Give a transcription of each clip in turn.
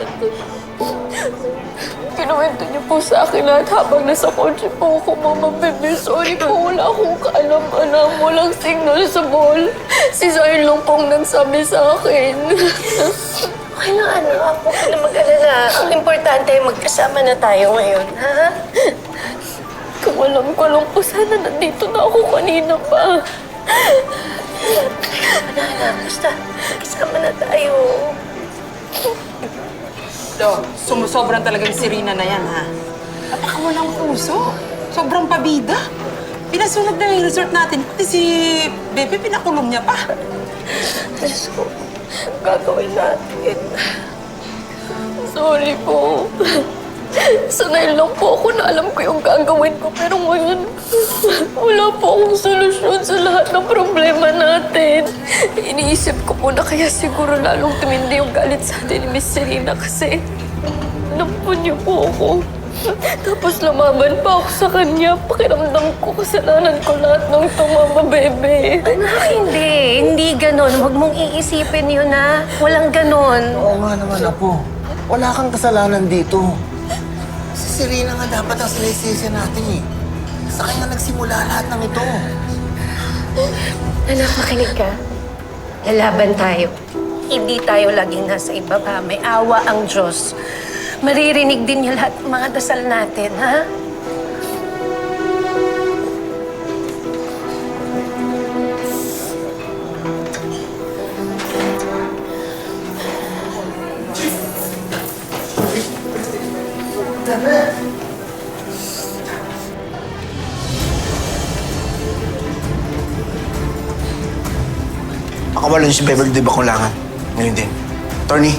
lahat. Kinuwento niyo po sa akin lahat habang nasa kotse po ako, Mama Bebe. Sorry po, wala akong kaalam-alam. Walang signal sa ball. Si Zion lang pong nagsabi sa akin. Okay lang, anak. Huwag ka na mag-alala. Ang importante, magkasama na tayo ngayon, ha? Kung alam ko lang po, sana nandito na ako kanina pa. Anak, basta magkasama na tayo. Sumusobran talaga yung Serena na yan, ha? Napakawalang puso. Sobrang pabida. Pinasunog na yung resort natin. Pati si Bebe, pinakulong niya pa. Diyos ko, ang gagawin natin. Sorry po. Sanay lang po ako na alam ko yung gagawin ko. Pero ngayon, wala po akong solusyon sa lahat ng problema natin. Iniisip ko po na kaya siguro lalong tumindi yung galit sa atin ni Miss Serena kasi nampun niyo po ako. Tapos lumaban pa ako sa kanya. Pakiramdam ko, kasalanan ko lahat ng ito, Mama Bebe. Anak, hindi. Hindi ganon. Huwag mong iisipin yun, ha? Walang ganon. Oo nga naman, Apo. Wala kang kasalanan dito. Si Serena nga dapat ang sinisisi natin eh. Sa kanya nagsimula lahat ng ito. Anak, makinig ka. Lalaban tayo. Hindi tayo laging nasa ibaba. May awa ang Diyos. Maririnig din niya lahat ng mga dasal natin, ha? Pakawala niyo si Beverly di ba kulangan? Ngayon din. Attorney.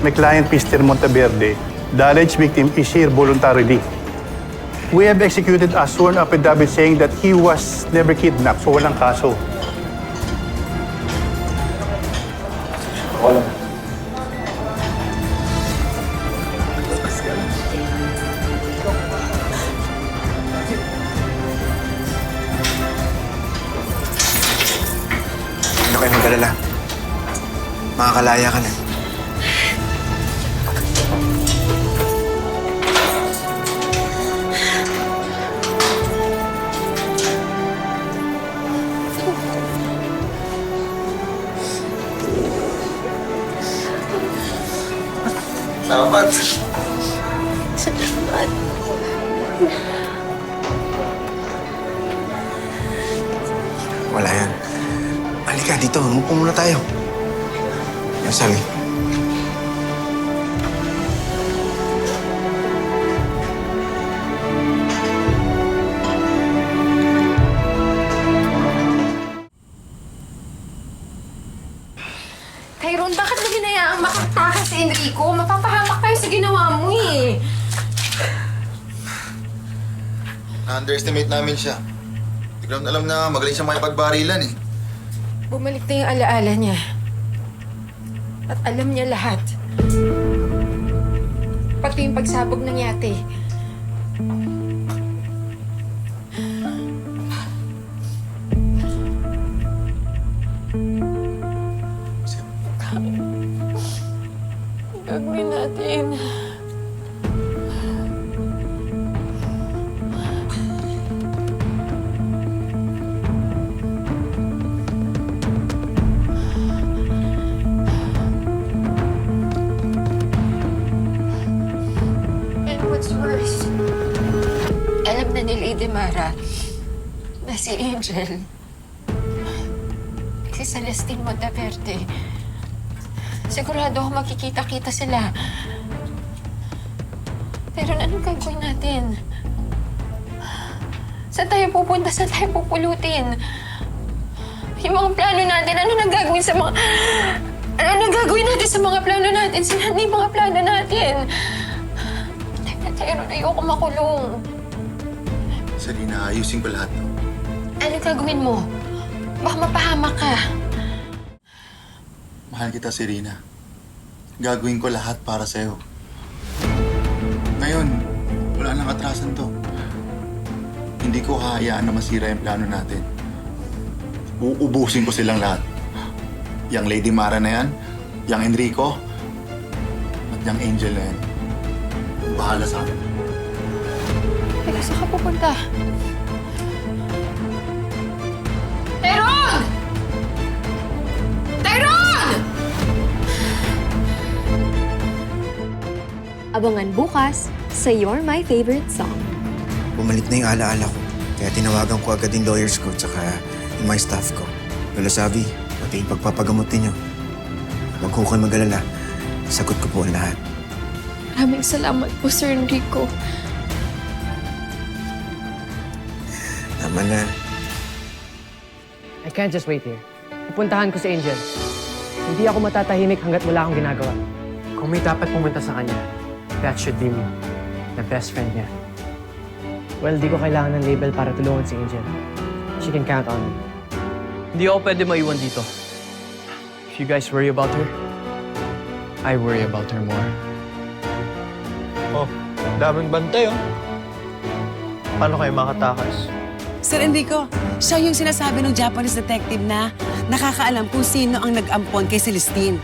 My client, Mr. Monteverde, the alleged victim is here voluntarily. We have executed a sworn affidavit saying that he was never kidnapped, so walang kaso. Ano kayo mag-alala? Makakalaya ka na. Salamat. Salamat. Wala yan. Halika dito, umupo muna tayo. Yan, Sally. Tyrone, bakit mo hinayaang makatakas si Enrico? Mapapahamak tayo sa ginawa mo eh. Na-underestimate namin siya. Hindi ko naman alam na magaling siya makipagbarilan eh. Bumalik na yung alaala niya. At alam niya lahat. Pati yung pagsabog ng yate. Gagawin natin. And what's worse, alam na ni Lady Mara na si Angel, si Celestine Monteverde, sigurado ako makikita-kita sila. Pero anong gagawin natin? Saan tayo pupunta? Saan tayo pupulutin? Yung mga plano natin, ano nang gagawin sa mga... Ano nang gagawin natin sa mga plano natin? Sila yung mga plano natin. Pero ayoko makulong. Serena, ayusin ko lahat. Ano gagawin mo? Baka mapahamak ka. Mahal kita, Serena. Gagawin ko lahat para sa'yo. Ngayon, wala nang atrasan to. Hindi ko hahayaan na masira yung plano natin. Uubusin ko silang lahat. Yang Lady Mara na yan, yang Enrico, at yang Angel na yan. Bahala sa akin. Teka, saan ka pupunta? Tyrone! Tyrone! Abangan bukas sa You're My Favorite Song. Bumalik na yung alaala ko. Kaya tinawagan ko agad yung lawyers ko tsaka yung mga staff ko. Lola Sabi, pati yung pagpapagamot ninyo. Huwag ko kayo mag-alala. Sagot ko po ang lahat. Maraming salamat po, Sir Enrico. Tama na. I can't just wait here. Pupuntahan ko si Angel. Hindi ako matatahimik hanggat wala akong ginagawa. Kung may dapat pumunta sa kanya, that should be me. The best friend niya. Well, di ko kailangan ng label para tulungan si Angel. She can count on me. Hindi ako pwede maiwan dito. If you guys worry about her, I worry about her more. Oh, daming bantay, oh. Paano kayo makatakas? Sir Enrico, siya yung sinasabi ng Japanese detective na nakakaalam kung sino ang nag-ampon kay Celestine.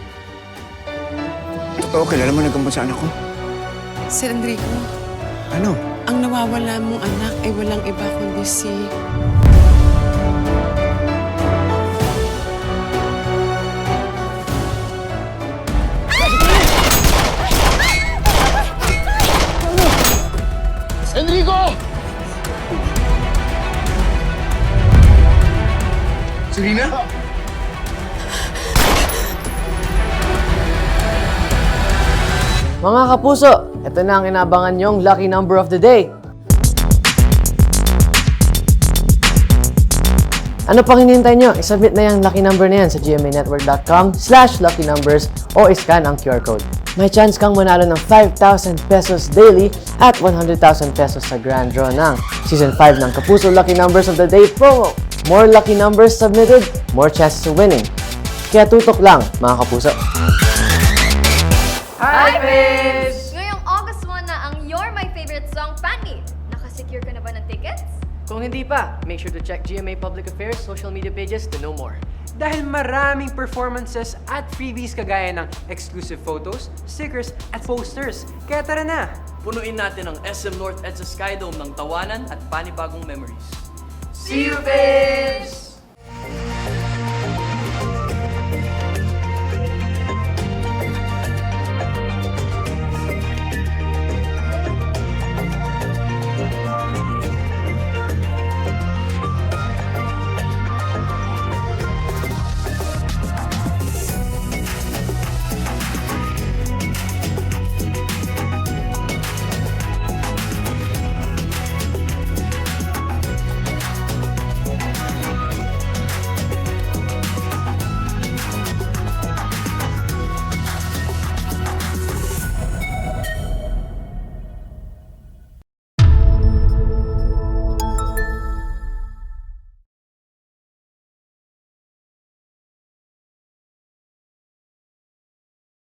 Totoo, kilala mo nagkampon sa anak ko? Sir Enrico, Ano? ang nawawala mong anak ay walang iba kundi si... Enrico! Serena? Mga kapuso, ito na ang inabangan nyong lucky number of the day. Ano pang hinihintay nyo? I-submit na yung lucky number na yan sa gmanetwork.com/luckynumbers o iscan ang QR code. May chance kang manalo ng 5,000 pesos daily at 100,000 pesos sa grand draw ng Season 5 ng Kapuso Lucky Numbers of the Day promo. More lucky numbers submitted, more chances of winning. Kaya tutok lang, mga kapuso. Hi, babes! Ngayong August 1 na ang You're My Favorite Song fan meet. Nakasecure ka na ba ng tickets? Kung hindi pa, make sure to check GMA Public Affairs social media pages to know more. Dahil maraming performances at freebies kagaya ng exclusive photos, stickers, at posters. Kaya tara na! Punuin natin ang SM North EDSA Skydome ng tawanan at panibagong memories. See you, babes!